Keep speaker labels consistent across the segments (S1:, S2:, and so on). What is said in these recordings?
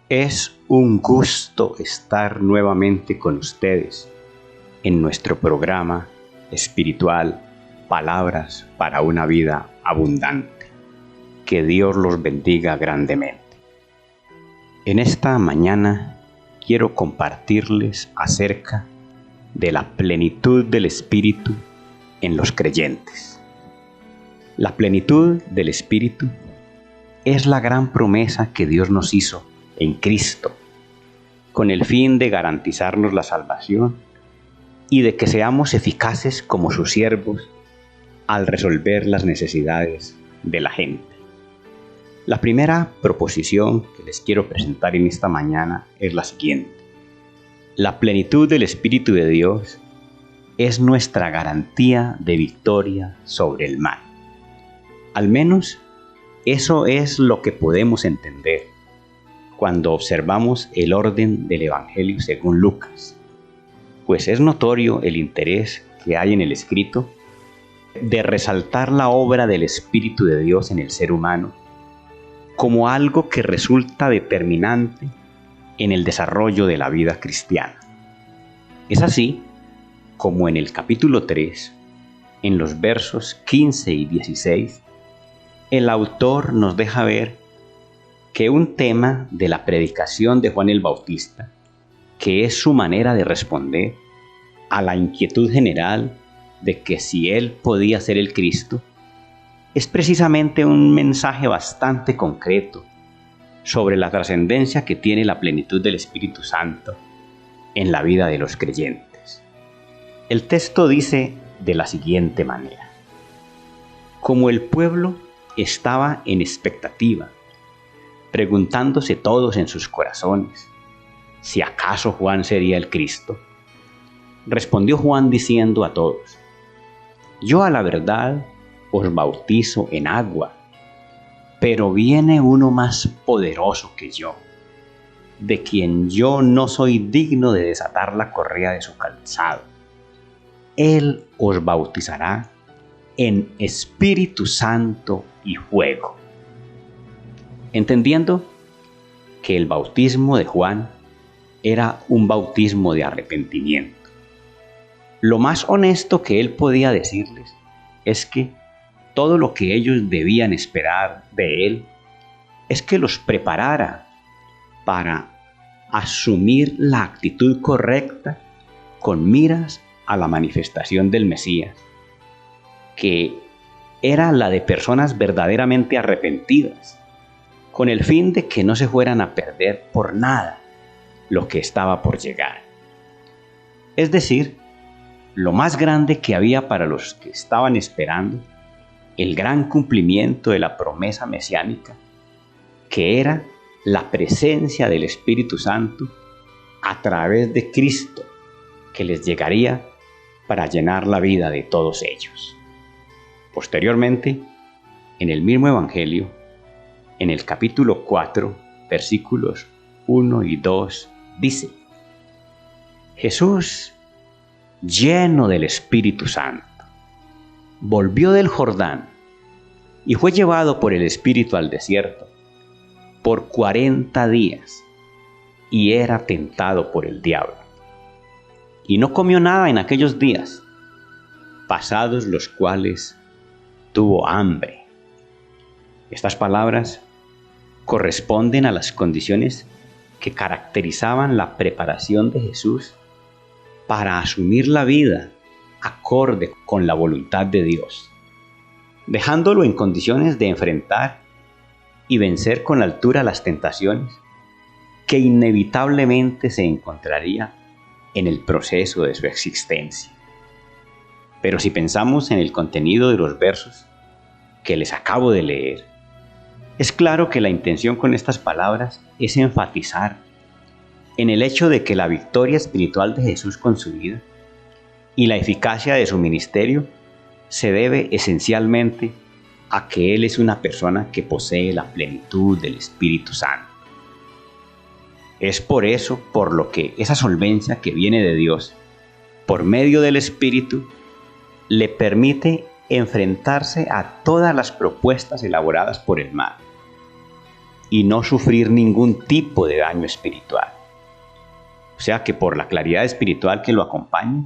S1: Es un gusto estar nuevamente con ustedes en nuestro programa espiritual Palabras para una vida abundante. Que Dios los bendiga grandemente. En esta mañana quiero compartirles acerca de la plenitud del Espíritu en los creyentes. La plenitud del Espíritu es la gran promesa que Dios nos hizo en Cristo, con el fin de garantizarnos la salvación y de que seamos eficaces como sus siervos al resolver las necesidades de la gente. La primera proposición que les quiero presentar en esta mañana es la siguiente. La plenitud del Espíritu de Dios es nuestra garantía de victoria sobre el mal. Al menos eso es lo que podemos entender cuando observamos el orden del Evangelio según Lucas, pues es notorio el interés que hay en el escrito de resaltar la obra del Espíritu de Dios en el ser humano como algo que resulta determinante en el desarrollo de la vida cristiana. Es así como en el capítulo 3, en los versos 15 y 16, el autor nos deja ver que un tema de la predicación de Juan el Bautista, que es su manera de responder a la inquietud general de que si él podía ser el Cristo, es precisamente un mensaje bastante concreto sobre la trascendencia que tiene la plenitud del Espíritu Santo en la vida de los creyentes. El texto dice de la siguiente manera: como el pueblo estaba en expectativa, preguntándose todos en sus corazones si acaso Juan sería el Cristo, respondió Juan diciendo a todos: yo a la verdad os bautizo en agua, pero viene uno más poderoso que yo, de quien yo no soy digno de desatar la correa de su calzado. Él os bautizará en Espíritu Santo y fuego. Entendiendo que el bautismo de Juan era un bautismo de arrepentimiento, lo más honesto que él podía decirles es que todo lo que ellos debían esperar de él es que los preparara para asumir la actitud correcta con miras a la manifestación del Mesías, que era la de personas verdaderamente arrepentidas, con el fin de que no se fueran a perder por nada lo que estaba por llegar. Es decir, lo más grande que había para los que estaban esperando el gran cumplimiento de la promesa mesiánica, que era la presencia del Espíritu Santo a través de Cristo, que les llegaría para llenar la vida de todos ellos. Posteriormente, en el mismo Evangelio, en el capítulo 4, versículos 1 y 2, dice: Jesús, lleno del Espíritu Santo, volvió del Jordán y fue llevado por el Espíritu al desierto por 40 días y era tentado por el diablo. Y no comió nada en aquellos días, pasados los cuales tuvo hambre. Estas palabras corresponden a las condiciones que caracterizaban la preparación de Jesús para asumir la vida acorde con la voluntad de Dios, dejándolo en condiciones de enfrentar y vencer con altura las tentaciones que inevitablemente se encontraría en el proceso de su existencia. Pero si pensamos en el contenido de los versos que les acabo de leer, es claro que la intención con estas palabras es enfatizar en el hecho de que la victoria espiritual de Jesús con su vida y la eficacia de su ministerio se debe esencialmente a que Él es una persona que posee la plenitud del Espíritu Santo. Es por eso por lo que esa solvencia que viene de Dios, por medio del Espíritu, le permite enfrentarse a todas las propuestas elaboradas por el mal. y no sufrir ningún tipo de daño espiritual. O sea que por la claridad espiritual que lo acompaña,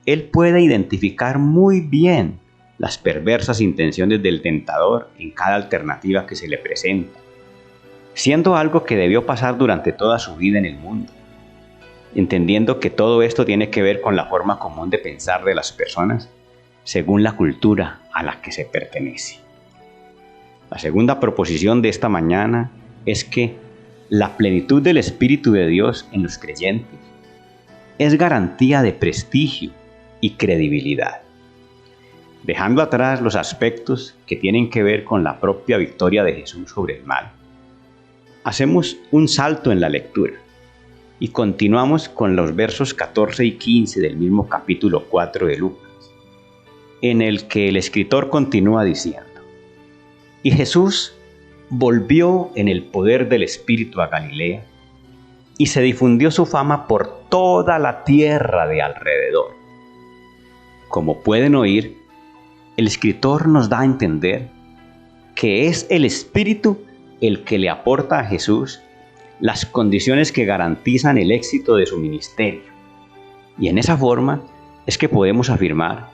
S1: él puede identificar muy bien las perversas intenciones del tentador en cada alternativa que se le presenta, siendo algo que debió pasar durante toda su vida en el mundo, entendiendo que todo esto tiene que ver con la forma común de pensar de las personas según la cultura a la que se pertenece. La segunda proposición de esta mañana es que la plenitud del Espíritu de Dios en los creyentes es garantía de prestigio y credibilidad. Dejando atrás los aspectos que tienen que ver con la propia victoria de Jesús sobre el mal, hacemos un salto en la lectura y continuamos con los versos 14 y 15 del mismo capítulo 4 de Lucas, en el que el escritor continúa diciendo: Y Jesús volvió en el poder del Espíritu a Galilea, y se difundió su fama por toda la tierra de alrededor. Como pueden oír, el escritor nos da a entender que es el Espíritu el que le aporta a Jesús las condiciones que garantizan el éxito de su ministerio. Y en esa forma es que podemos afirmar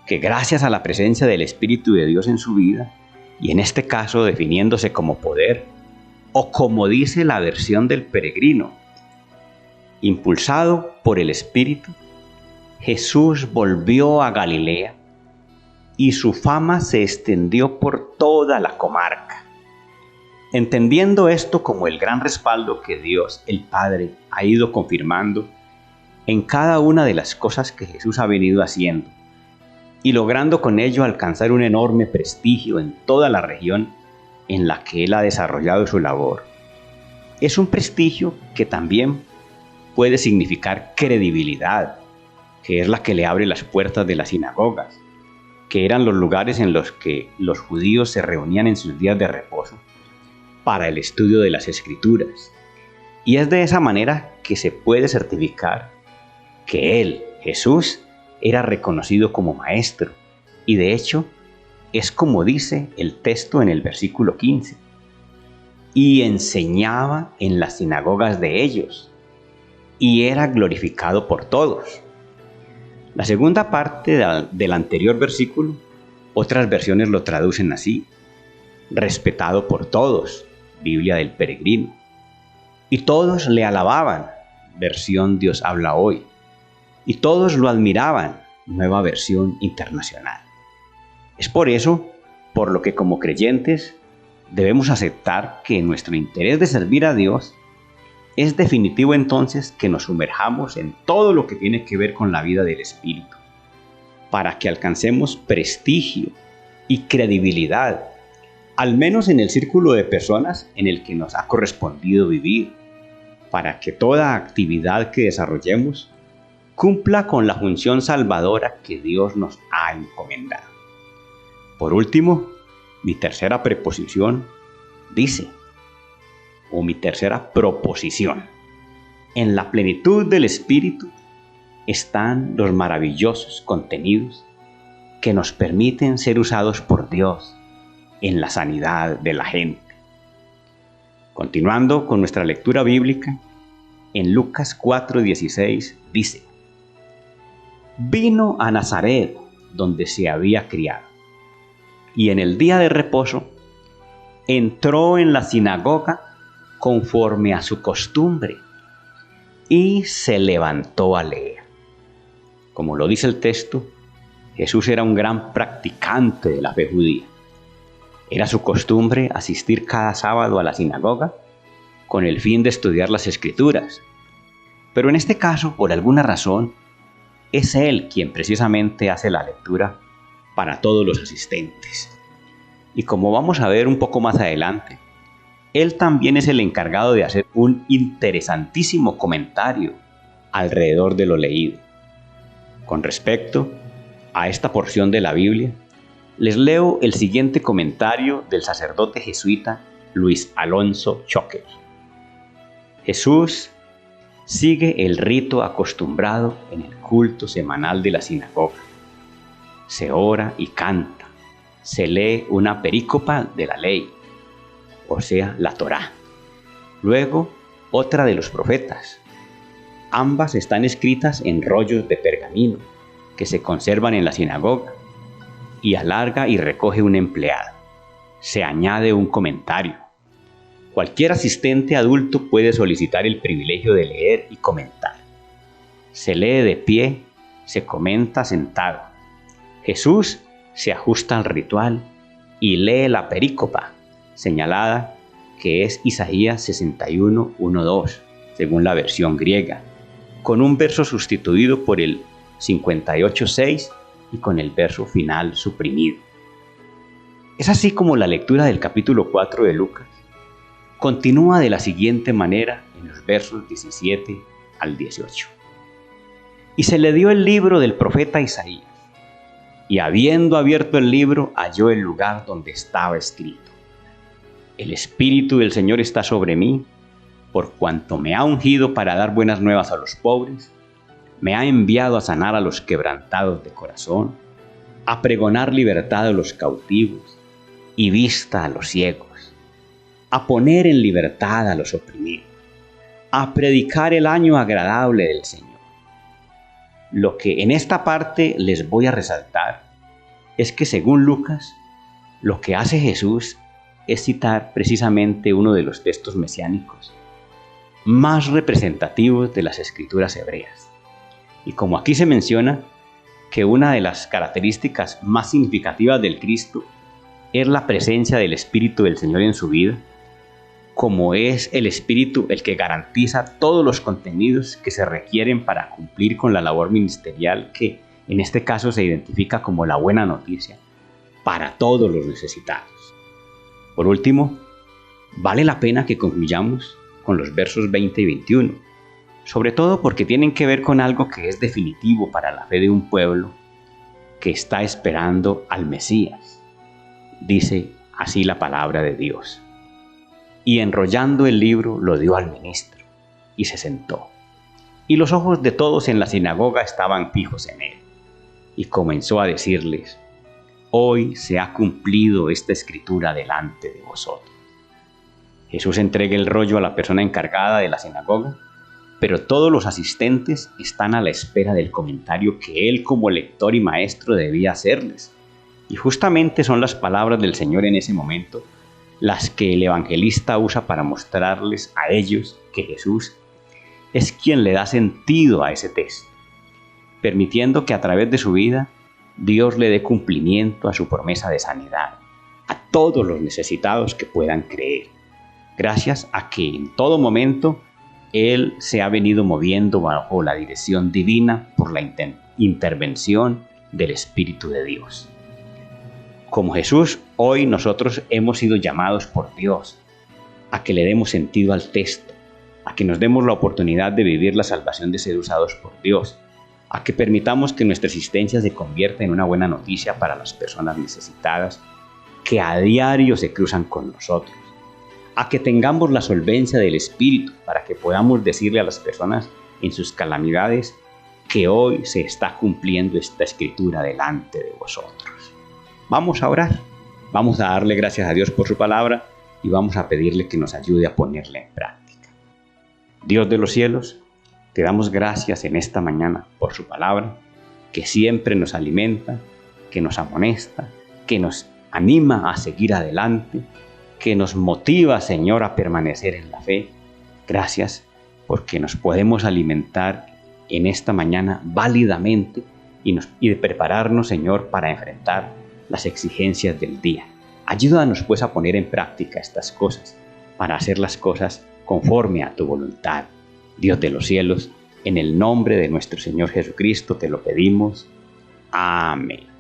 S1: que gracias a la presencia del Espíritu de Dios en su vida, y en este caso definiéndose como poder, o como dice la versión del Peregrino, impulsado por el Espíritu, Jesús volvió a Galilea y su fama se extendió por toda la comarca. Entendiendo esto como el gran respaldo que Dios, el Padre, ha ido confirmando en cada una de las cosas que Jesús ha venido haciendo, y logrando con ello alcanzar un enorme prestigio en toda la región en la que él ha desarrollado su labor. Es un prestigio que también puede significar credibilidad, que es la que le abre las puertas de las sinagogas, que eran los lugares en los que los judíos se reunían en sus días de reposo para el estudio de las Escrituras. Y es de esa manera que se puede certificar que él, Jesús, era reconocido como maestro, y de hecho es como dice el texto en el versículo 15: y enseñaba en las sinagogas de ellos, y era glorificado por todos. La segunda parte del anterior versículo, otras versiones lo traducen así: respetado por todos, Biblia del Peregrino, y todos le alababan, versión Dios habla hoy, y todos lo admiraban, nueva versión internacional. Es por eso, por lo que como creyentes debemos aceptar que nuestro interés de servir a Dios es definitivo entonces que nos sumerjamos en todo lo que tiene que ver con la vida del Espíritu, para que alcancemos prestigio y credibilidad, al menos en el círculo de personas en el que nos ha correspondido vivir, para que toda actividad que desarrollemos cumpla con la función salvadora que Dios nos ha encomendado. Por último, mi tercera preposición dice, o mi tercera proposición: en la plenitud del Espíritu están los maravillosos contenidos que nos permiten ser usados por Dios en la sanidad de la gente. Continuando con nuestra lectura bíblica, en Lucas 4:16 dice: vino a Nazaret, donde se había criado, y en el día de reposo entró en la sinagoga conforme a su costumbre, y se levantó a leer. Como lo dice el texto, Jesús era un gran practicante de la fe judía. Era su costumbre asistir cada sábado a la sinagoga con el fin de estudiar las Escrituras. Pero en este caso, por alguna razón, es él quien precisamente hace la lectura para todos los asistentes. Y como vamos a ver un poco más adelante, él también es el encargado de hacer un interesantísimo comentario alrededor de lo leído. Con respecto a esta porción de la Biblia, les leo el siguiente comentario del sacerdote jesuita Luis Alonso Choquer. Jesús sigue el rito acostumbrado en el culto semanal de la sinagoga. Se ora y canta, se lee una perícopa de la ley, o sea, la Torá. Luego, otra de los profetas. Ambas están escritas en rollos de pergamino que se conservan en la sinagoga y alarga y recoge un empleado. Se añade un comentario. Cualquier asistente adulto puede solicitar el privilegio de leer y comentar. Se lee de pie, se comenta sentado. Jesús se ajusta al ritual y lee la perícopa señalada, que es Isaías 61, 1, 2, según la versión griega, con un verso sustituido por el 58, 6 y con el verso final suprimido. Es así como la lectura del capítulo 4 de Lucas continúa de la siguiente manera en los versos 17 al 18. Y se le dio el libro del profeta Isaías, y habiendo abierto el libro, halló el lugar donde estaba escrito: El Espíritu del Señor está sobre mí, por cuanto me ha ungido para dar buenas nuevas a los pobres, me ha enviado a sanar a los quebrantados de corazón, a pregonar libertad a los cautivos y vista a los ciegos, a poner en libertad a los oprimidos, a predicar el año agradable del Señor. Lo que en esta parte les voy a resaltar es que según Lucas, lo que hace Jesús es citar precisamente uno de los textos mesiánicos más representativos de las escrituras hebreas. Y como aquí se menciona que una de las características más significativas del Cristo es la presencia del Espíritu del Señor en su vida, como es el Espíritu el que garantiza todos los contenidos que se requieren para cumplir con la labor ministerial que en este caso se identifica como la buena noticia para todos los necesitados. Por último, vale la pena que concluyamos con los versos 20 y 21, sobre todo porque tienen que ver con algo que es definitivo para la fe de un pueblo que está esperando al Mesías. Dice así la palabra de Dios: y enrollando el libro lo dio al ministro, y se sentó. Y los ojos de todos en la sinagoga estaban fijos en él. Y comenzó a decirles: hoy se ha cumplido esta escritura delante de vosotros. Jesús entrega el rollo a la persona encargada de la sinagoga, pero todos los asistentes están a la espera del comentario que él como lector y maestro debía hacerles. Y justamente son las palabras del Señor en ese momento las que el evangelista usa para mostrarles a ellos que Jesús es quien le da sentido a ese texto, permitiendo que a través de su vida Dios le dé cumplimiento a su promesa de sanidad a todos los necesitados que puedan creer, gracias a que en todo momento Él se ha venido moviendo bajo la dirección divina por la intervención del Espíritu de Dios. Como Jesús, hoy nosotros hemos sido llamados por Dios a que le demos sentido al texto, a que nos demos la oportunidad de vivir la salvación de ser usados por Dios, a que permitamos que nuestra existencia se convierta en una buena noticia para las personas necesitadas que a diario se cruzan con nosotros, a que tengamos la solvencia del Espíritu para que podamos decirle a las personas en sus calamidades que hoy se está cumpliendo esta escritura delante de vosotros. Vamos a orar, vamos a darle gracias a Dios por su palabra y vamos a pedirle que nos ayude a ponerla en práctica. Dios de los cielos, te damos gracias en esta mañana por su palabra, que siempre nos alimenta, que nos amonesta, que nos anima a seguir adelante, que nos motiva, Señor, a permanecer en la fe. Gracias porque nos podemos alimentar en esta mañana válidamente y de prepararnos, Señor, para enfrentar las exigencias del día. Ayúdanos pues a poner en práctica estas cosas, para hacer las cosas conforme a tu voluntad. Dios de los cielos, en el nombre de nuestro Señor Jesucristo te lo pedimos. Amén.